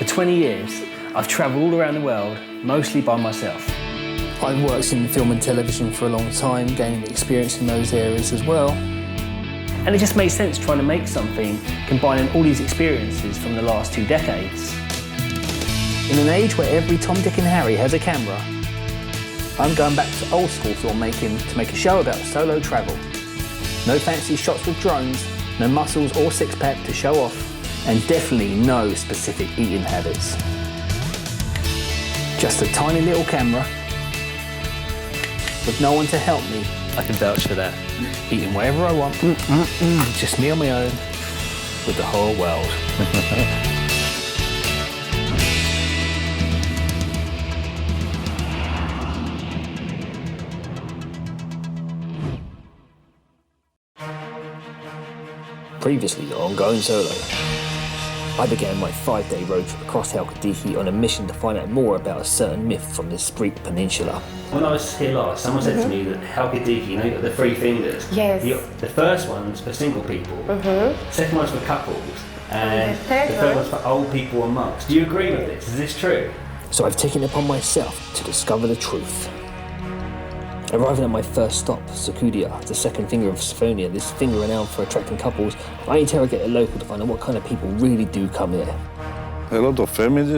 20 years, I've travelled all around the world, mostly by myself. I've worked in film and television for a long time, gaining experience in those areas as well. And it just made sense trying to make something combining all these experiences from the last 2 decades. In an age where every Tom, Dick and Harry has a camera, I'm going back to old school filmmaking to make a show about solo travel. No fancy shots with drones, no muscles or six-pack to show off, and definitely no specific eating habits. Just a tiny little camera with no one to help me. I can vouch for that. Eating wherever I want, just me on my own, with the whole world. Previously on Going Solo, I began my 5-day road trip across Halkidiki on a mission to find out more about a certain myth from this Greek peninsula. When I was here last, someone said to me that Halkidiki, you know, you've got the 3 fingers. Yes. The first one's for single people, second one's for couples, and the third one's for old people and monks. Do you agree with this? Is this true? So I've taken it upon myself to discover the truth. Arriving at my first stop, Sukudia, the second finger of Siphonia, this finger renowned for attracting couples, I interrogate a local to find out what kind of people really do come here. A lot of families,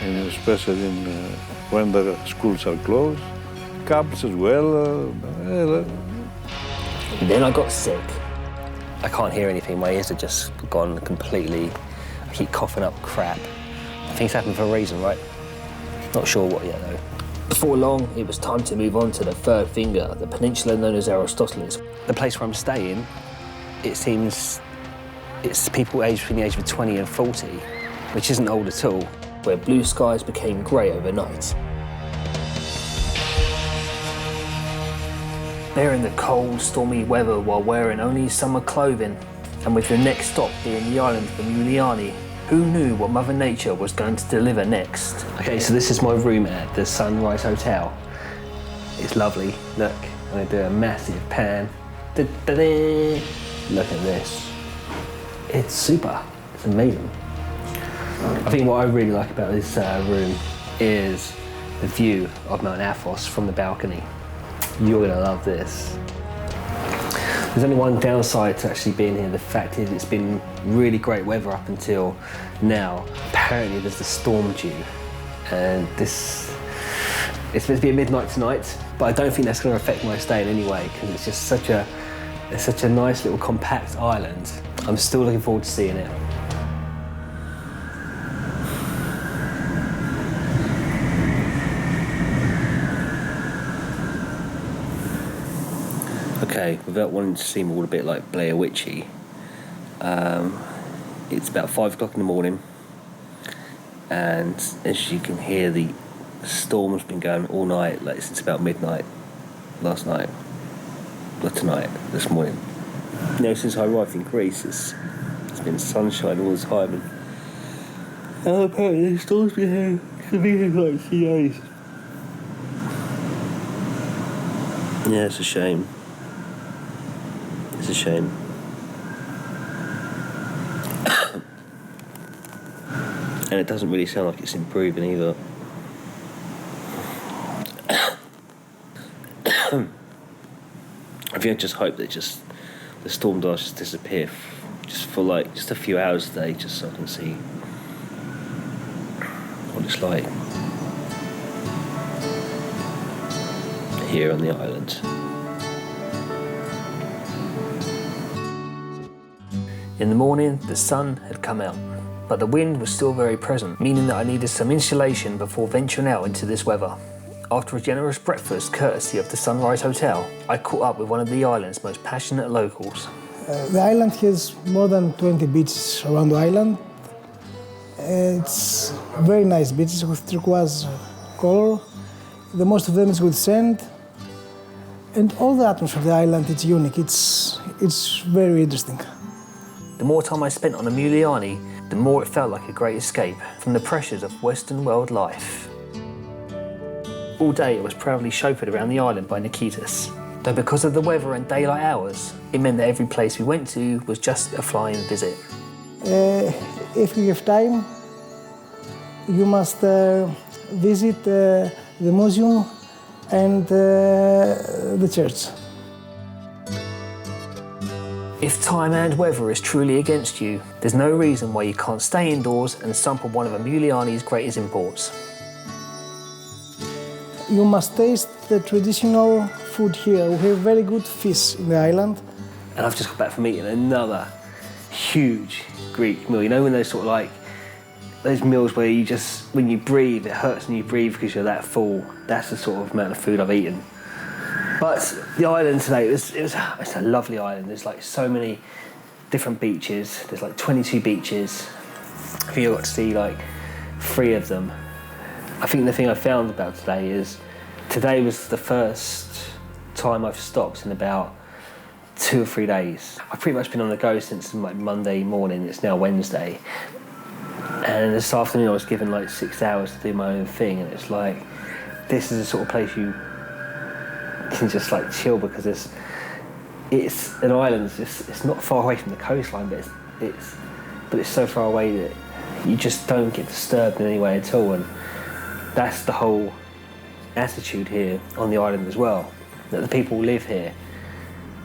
especially when the schools are closed, couples as well. And then I got sick. I can't hear anything, my ears are just gone completely. I keep coughing up crap. Things happen for a reason, right? Not sure what yet though. Before long, it was time to move on to the third finger, the peninsula known as Aristoteles. The place where I'm staying, it seems it's people aged between the age of 20 and 40, which isn't old at all. Where blue skies became grey overnight. Bearing the cold, stormy weather while wearing only summer clothing, and with the next stop being the island of Muliani, who knew what Mother Nature was going to deliver next? Okay, so this is my room at the Sunrise Hotel. It's lovely. Look, I'm gonna do a massive pan. Da-da-da. Look at this. It's super. It's amazing. I think what I really like about this room is the view of Mount Athos from the balcony. You're gonna love this. There's only one downside to actually being here. The fact is it's been really great weather up until now. Apparently there's a storm due, and it's meant to be at midnight tonight, but I don't think that's going to affect my stay in any way because it's just such a nice little compact island. I'm still looking forward to seeing it. Okay, without wanting to seem all a bit like Blair Witchy, it's about 5 o'clock in the morning, and as you can hear, the storm's been going all night, like since about midnight last night, or tonight, this morning. You know, since I arrived in Greece, it's been sunshine all the time, and apparently the storm's been here, it's been here like 3 days. Yeah, it's a shame. It's a shame. And it doesn't really sound like it's improving either. I think I just hope that the storm does just disappear just for like just a few hours today, just so I can see what it's like here on the island. In the morning, the sun had come out, but the wind was still very present, meaning that I needed some insulation before venturing out into this weather. After a generous breakfast courtesy of the Sunrise Hotel, I caught up with one of the island's most passionate locals. The island has more than 20 beaches around the island. It's very nice beaches with turquoise color. The most of them is with sand. And all the atmosphere of the island, it's unique. It's very interesting. The more time I spent on Muliani, the more it felt like a great escape from the pressures of Western world life. All day it was proudly chauffeured around the island by Nikitas. Though because of the weather and daylight hours, it meant that every place we went to was just a flying visit. If we have time, you must visit the museum and the church. If time and weather is truly against you, there's no reason why you can't stay indoors and sample one of Emiliani's greatest imports. You must taste the traditional food here. We have very good fish in the island. And I've just got back from eating another huge Greek meal. You know when those sort of like, those meals where you just, when you breathe, it hurts when you breathe because you're that full. That's the sort of amount of food I've eaten. But the island today, it's a lovely island. There's like so many different beaches. There's like 22 beaches. I think I got to see like 3 of them. I think the thing I found about today is, today was the first time I've stopped in about 2 or 3 days. I've pretty much been on the go since like Monday morning. It's now Wednesday. And this afternoon I was given like 6 hours to do my own thing, and it's like, this is the sort of place you can just like chill, because it's an island. It's not far away from the coastline, but it's so far away that you just don't get disturbed in any way at all. And that's the whole attitude here on the island as well, that the people who live here,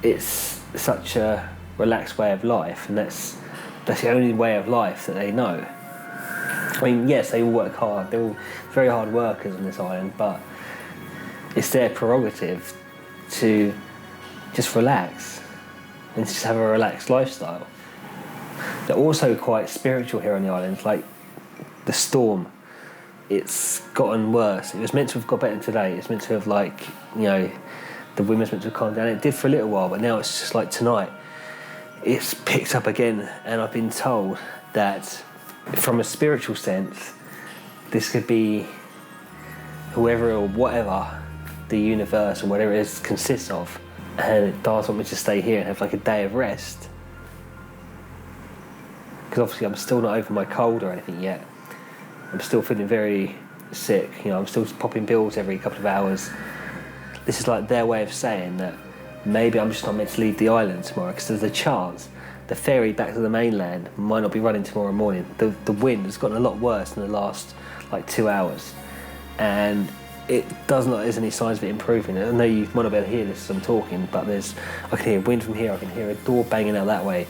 it's such a relaxed way of life, and that's the only way of life that they know. I mean, yes, they all work hard, they're all very hard workers on this island, but it's their prerogative to just relax and just have a relaxed lifestyle. They're also quite spiritual here on the island, like the storm. It's gotten worse. It was meant to have got better today. It's meant to have, like, you know, the wind was meant to have calmed down. It did for a little while, but now it's just like tonight. It's picked up again, and I've been told that from a spiritual sense, this could be whoever or whatever the universe or whatever it is consists of, and it does want me to stay here and have like a day of rest. Because obviously I'm still not over my cold or anything yet. I'm still feeling very sick, you know, I'm still popping pills every couple of hours. This is like their way of saying that maybe I'm just not meant to leave the island tomorrow, because there's a chance the ferry back to the mainland might not be running tomorrow morning. The wind has gotten a lot worse in the last like 2 hours, and it does not, there's any signs of it improving. I know you might not be able to hear this as I'm talking, but I can hear wind from here, I can hear a door banging out that way.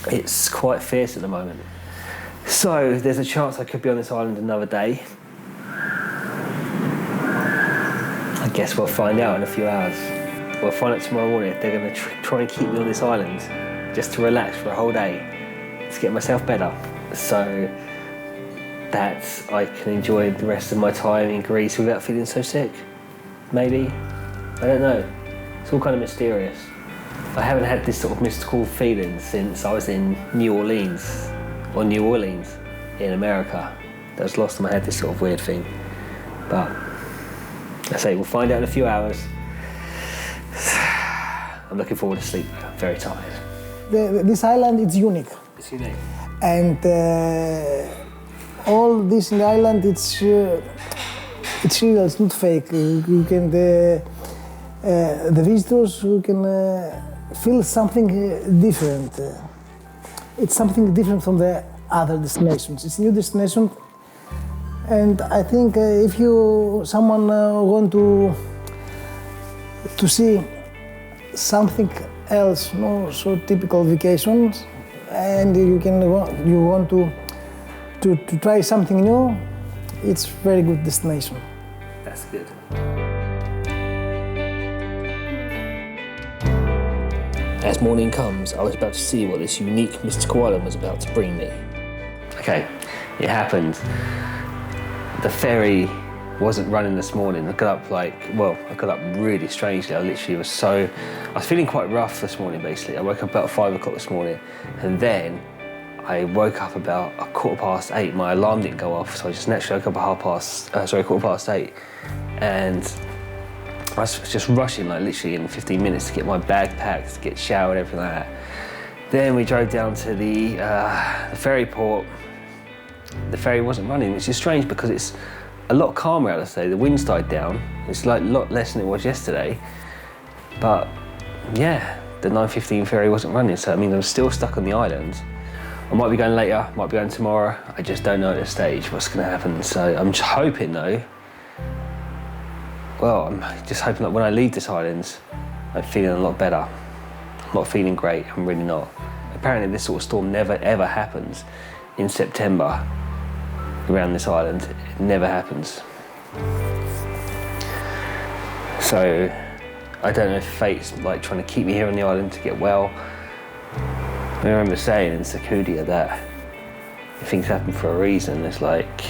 It's quite fierce at the moment. So there's a chance I could be on this island another day. I guess we'll find out in a few hours. We'll find out tomorrow morning if they're going to try and keep me on this island just to relax for a whole day, to get myself better, so that I can enjoy the rest of my time in Greece without feeling so sick. Maybe. I don't know. It's all kind of mysterious. I haven't had this sort of mystical feeling since I was in New Orleans in America. That was the last time I had this sort of weird thing. But I say we'll find out in a few hours. I'm looking forward to sleep. I'm very tired. This island is unique. It's unique. And all this in the island, it's real, it's not fake. You can, the visitors who can feel something different. It's something different from the other destinations. It's a new destination, and I think if someone want to see something else, no so typical vacations, and you want to try something new, it's very good destination. That's good. As morning comes, I was about to see what this unique mystical island was about to bring me. Okay, it happened. The ferry wasn't running this morning. I got up really strangely. I was feeling quite rough this morning, basically. I woke up about 5 o'clock this morning, and then I woke up about 8:15. My alarm didn't go off, so I just naturally woke up at 8:15. And I was just rushing, like literally in 15 minutes to get my bag packed, to get showered, everything like that. Then we drove down to the ferry port. The ferry wasn't running, which is strange because it's a lot calmer out today. The wind's died down. It's like a lot less than it was yesterday. But yeah, the 9:15 ferry wasn't running, so I mean I was still stuck on the island. I might be going later, might be going tomorrow. I just don't know at this stage what's going to happen. So I'm just hoping though, well, I'm just hoping that when I leave this island, I'm feeling a lot better. I'm not feeling great, I'm really not. Apparently this sort of storm never ever happens in September around this island. It never happens. So I don't know if fate's like trying to keep me here on the island to get well. I remember saying in Sakudia that if things happen for a reason, it's like,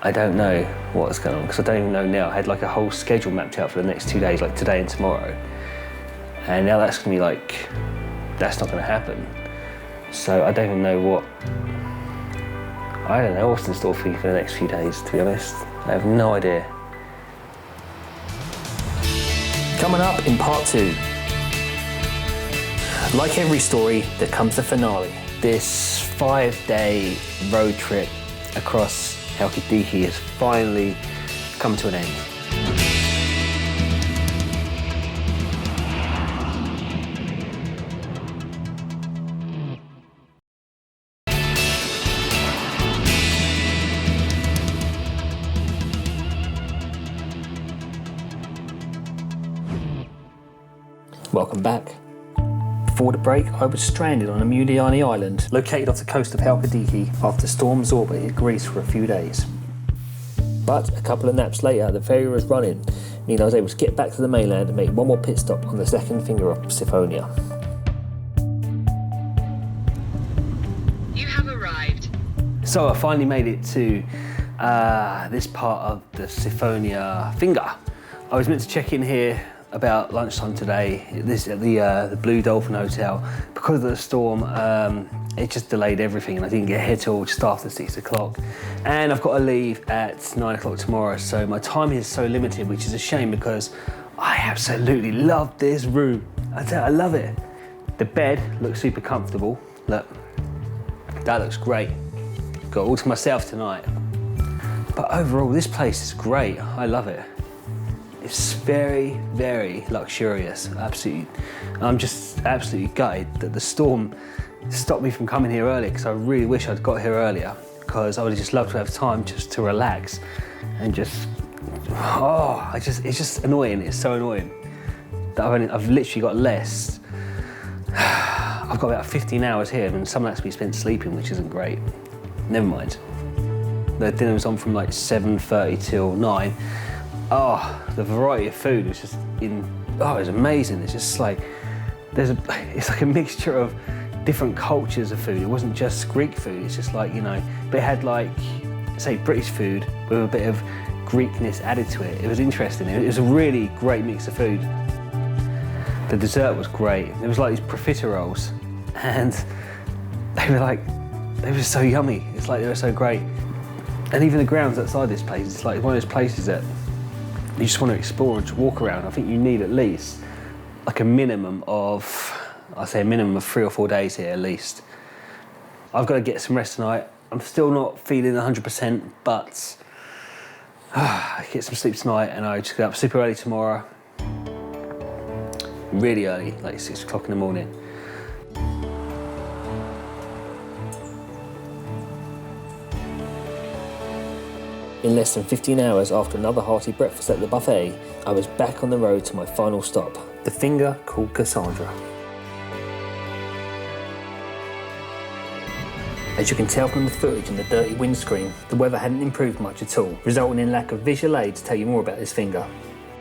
I don't know what's going on, because I don't even know now. I had like a whole schedule mapped out for the next 2 days, like today and tomorrow. And now that's gonna be like, that's not gonna happen. So I don't even know I don't know what's in store for me for the next few days, to be honest. I have no idea. Coming up in part 2. Like every story, there comes the finale. This 5-day road trip across Halkidiki has finally come to an end. Welcome back. Before the break, I was stranded on Eftimiadou Island, located off the coast of Halkidiki after Storm Zorba hit Greece for a few days. But a couple of naps later, the ferry was running, meaning I was able to get back to the mainland and make one more pit stop on the second finger of Siphonia. You have arrived. So I finally made it to this part of the Siphonia finger. I was meant to check in here about lunchtime today. This at the Blue Dolphin Hotel. Because of the storm, it just delayed everything, and I didn't get here till just after 6 o'clock. And I've got to leave at 9 o'clock tomorrow, so my time is so limited, which is a shame because I absolutely love this room. I love it. The bed looks super comfortable. Look, that looks great. Got all to myself tonight. But overall, this place is great. I love it. It's very, very luxurious, absolutely. I'm just absolutely gutted that the storm stopped me from coming here earlier, because I really wish I'd got here earlier, because I would have just loved to have time just to relax and just, it's just annoying. It's so annoying that I've literally got less. I've got about 15 hours here, and some of that's to be spent sleeping, which isn't great. Never mind. The dinner was on from like 7:30 till 9. Oh, the variety of food was just it was amazing. It's just like, it's like a mixture of different cultures of food. It wasn't just Greek food, it's just like, but it had like, say, British food with a bit of Greekness added to it. It was interesting. It was a really great mix of food. The dessert was great. There was like these profiteroles, and they were so yummy. It's like they were so great. And even the grounds outside this place, it's like one of those places that you just want to explore and just walk around. I think you need at least like a minimum of 3 or 4 days here at least. I've got to get some rest tonight. I'm still not feeling 100%, but I get some sleep tonight, and I just get up super early tomorrow. Really early, like 6 o'clock in the morning. In less than 15 hours after another hearty breakfast at the buffet, I was back on the road to my final stop, the finger called Cassandra. As you can tell from the footage and the dirty windscreen, the weather hadn't improved much at all, resulting in lack of visual aid to tell you more about this finger.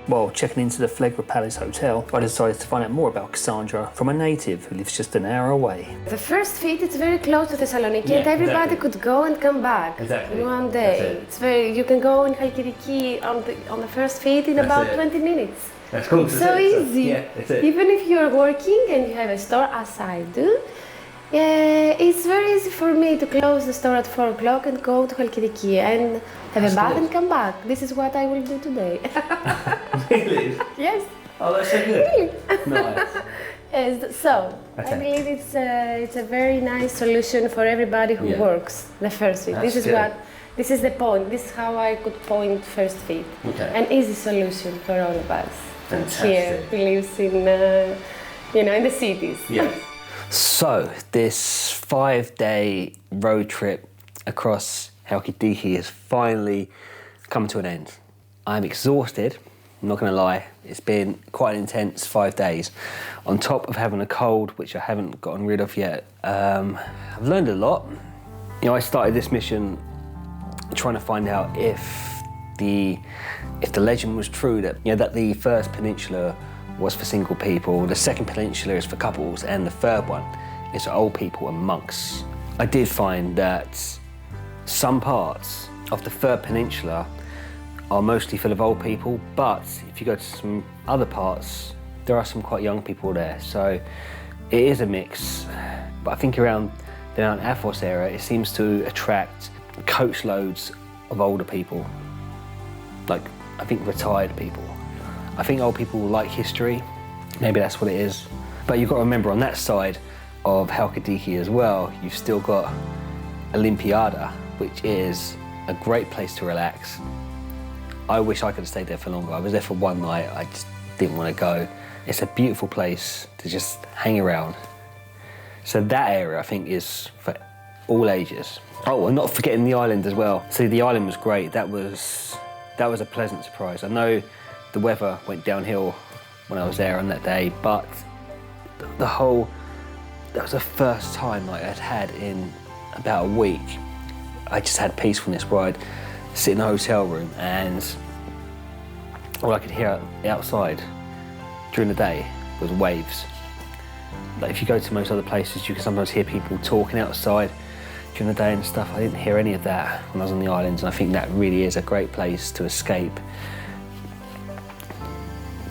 While checking into the Flegra Palace Hotel, I decided to find out more about Cassandra from a native who lives just an hour away. The first feed, it's very close to Thessaloniki, and everybody could go and come back in one day. It's very, you can go in Halkidiki on the first feed in about 20 minutes. That's cool. It's so easy. Yeah, that's it. Even if you're working and you have a store, as I do, it's very easy for me to close the store at 4 o'clock and go to Halkidiki and have a bath and come back. This is what I will do today. Really? Yes. Oh, that's so good. Really? Nice. Yes, so I believe it's a very nice solution for everybody who works the first feed. That's This is the point. This is how I could point first feed. Okay. An easy solution for all of us Fantastic. here who lives in in the cities. Yeah. So this 5-day road trip across Halkidiki has finally come to an end. I'm exhausted, I'm not gonna lie. It's been quite an intense 5 days. On top of having a cold, which I haven't gotten rid of yet. I've learned a lot. You know, I started this mission trying to find out if the legend was true that, you know, that the first peninsula was for single people, the second peninsula is for couples, and the third one is for old people and monks. I did find that some parts of the third peninsula are mostly full of old people, but if you go to some other parts, there are some quite young people there. So it is a mix, but I think around the Mount Athos area, it seems to attract coach loads of older people, like I think retired people. I think old people like history, maybe that's what it is. But you've got to remember, on that side of Halkidiki as well, you've still got Embarking, which is a great place to relax. I wish I could have stayed there for longer. I was there for one night, I just didn't want to go. It's a beautiful place to just hang around. So that area, I think, is for all ages. Oh, and not forgetting the island as well. See, the island was great. That was a pleasant surprise. I know the weather went downhill when I was there on that day, but that was the first time I had had in about a week. I just had peacefulness where I'd sit in a hotel room and all I could hear outside during the day was waves. Like if you go to most other places, you can sometimes hear people talking outside during the day and stuff. I didn't hear any of that when I was on the islands, and I think that really is a great place to escape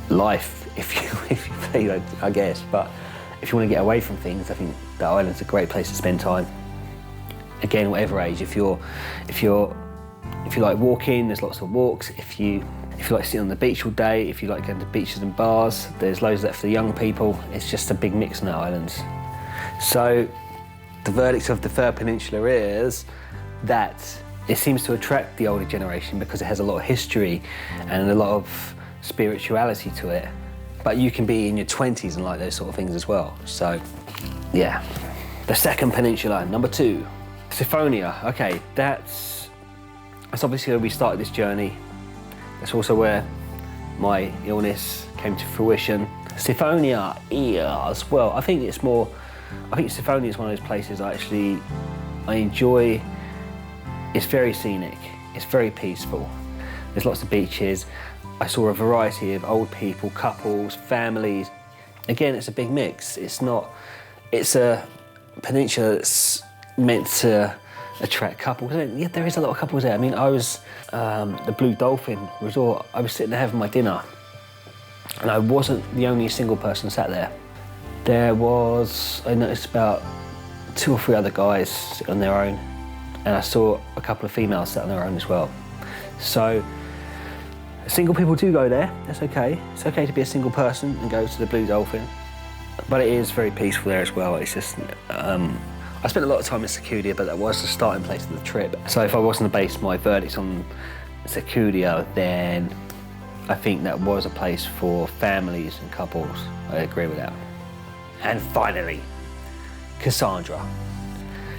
life, if you feel, I guess. But if you want to get away from things, I think the island's a great place to spend time. Again, whatever age, if you like walking, there's lots of walks. If you like sitting on the beach all day, if you like going to beaches and bars, there's loads of that for the young people. It's just a big mix on the islands. So the verdict of the third peninsula is that it seems to attract the older generation because it has a lot of history and a lot of spirituality to it. But you can be in your 20s and like those sort of things as well. So yeah. The second peninsula, number 2. Shaunywa. Okay, that's obviously where we started this journey. That's also where my illness came to fruition. Shaunywa is, well, I think Shaunywa is one of those places I enjoy. It's very scenic, it's very peaceful. There's lots of beaches. I saw a variety of old people, couples, families. Again, it's a big mix. It's a peninsula that's meant to attract couples. Yeah, there is a lot of couples there. I mean, I was the Blue Dolphin Resort. I was sitting there having my dinner, and I wasn't the only single person sat there. I noticed about 2 or 3 other guys sit on their own, and I saw a couple of females sat on their own as well. So single people do go there. That's okay. It's okay to be a single person and go to the Blue Dolphin, but it is very peaceful there as well. It's just I spent a lot of time in Shaunywa, but that was the starting place of the trip. So if I wasn't to base my verdict on Shaunywa, then I think that was a place for families and couples. I agree with that. And finally, Cassandra.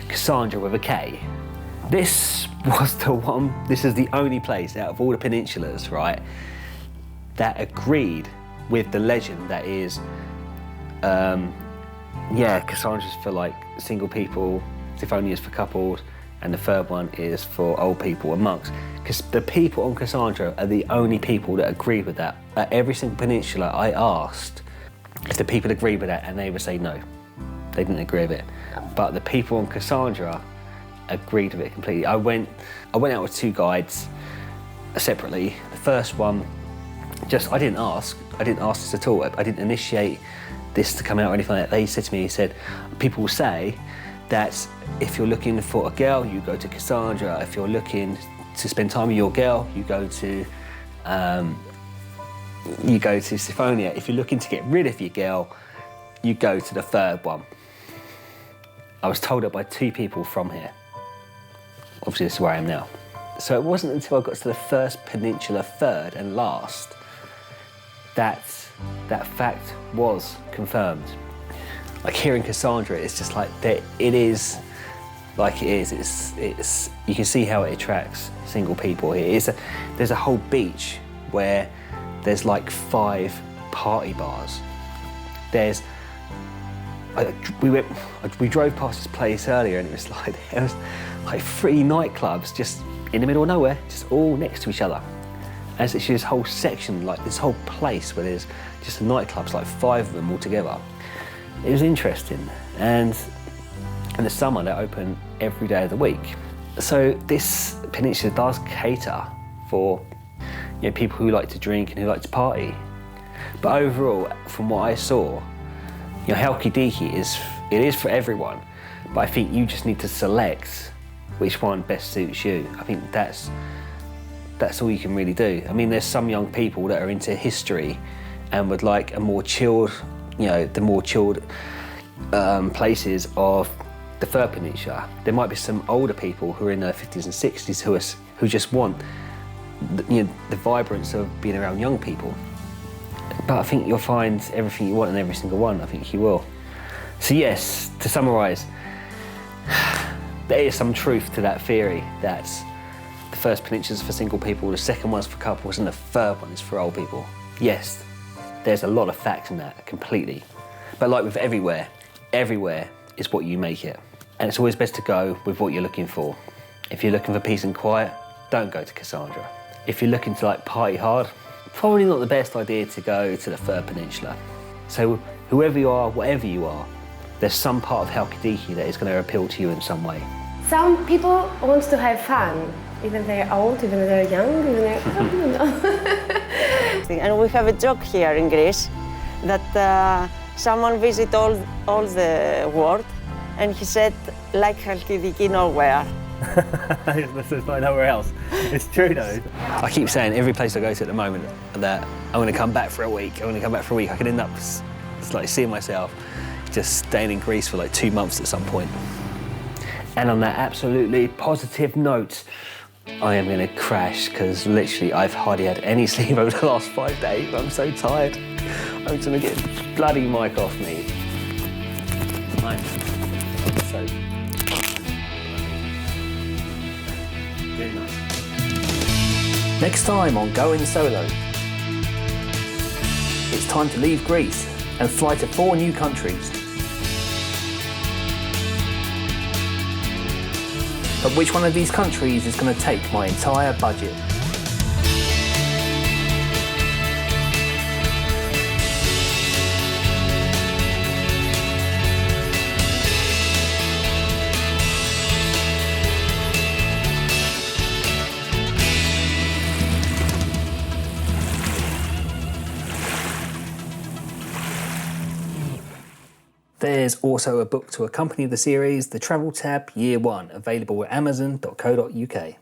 Cassandra with a K. This was the one, this is the only place out of all the peninsulas, right, that agreed with the legend that is, Cassandra's for like single people, Shaunywa is for couples, and the third one is for old people and monks. Because the people on Cassandra are the only people that agree with that. At every single peninsula I asked if the people agreed with that, and they would say no, they didn't agree with it. But the people on Cassandra agreed with it completely. I went out with 2 guides separately. The first one, I didn't ask this at all. I didn't initiate this to come out or anything like that. They said to me, people say that if you're looking for a girl, you go to Cassandra. If you're looking to spend time with your girl, you go to Shaunywa. If you're looking to get rid of your girl, you go to the third one. I was told it by 2 people from here. Obviously, this is where I am now. So it wasn't until I got to the first peninsula, third and last, that fact was confirmed. like here in Cassandra, it's just like that. It is like it is. It's you can see how it attracts single people here. There's a whole beach where there's like 5 party bars. We drove past this place earlier, and it was like there was like 3 nightclubs just in the middle of nowhere, just all next to each other. And it's actually this whole section, like this whole place where there's just nightclubs, like 5 of them all together. It was interesting, and in the summer they open every day of the week. So this peninsula does cater for people who like to drink and who like to party. But overall, from what I saw, Halkidiki is for everyone. But I think you just need to select which one best suits you. I think that's all you can really do. I mean, there's some young people that are into history and would like a more chilled, the more chilled places of the Third Peninsula. There might be some older people who are in their 50s and 60s who just want the vibrance of being around young people. But I think you'll find everything you want in every single one. I think you will. So yes, to summarise, there is some truth to that theory that the first peninsula is for single people, the second one's for couples, and the third one is for old people. Yes, there's a lot of facts in that, completely. But like with everywhere is what you make it. And it's always best to go with what you're looking for. If you're looking for peace and quiet, don't go to Cassandra. If you're looking to like party hard, probably not the best idea to go to the Third Peninsula. So whoever you are, whatever you are, there's some part of Halkidiki that is going to appeal to you in some way. Some people want to have fun, even they're old, even they're young, even they're, I don't know. And we have a joke here in Greece that someone visited all the world, and he said, like Halkidiki nowhere. There's like nowhere else. It's true though. I keep saying every place I go to at the moment that I'm going to come back for a week. I could end up just like seeing myself just staying in Greece for like 2 months at some point. And on that absolutely positive note, I am going to crash because literally I've hardly had any sleep over the last 5 days. I'm so tired. I'm going to get the bloody mic off me. I'm so... Very nice. Next time on Going Solo, it's time to leave Greece and fly to 4 new countries. But which one of these countries is going to take my entire budget? There's also a book to accompany the series, The Travel Tab Year 1, available at amazon.co.uk.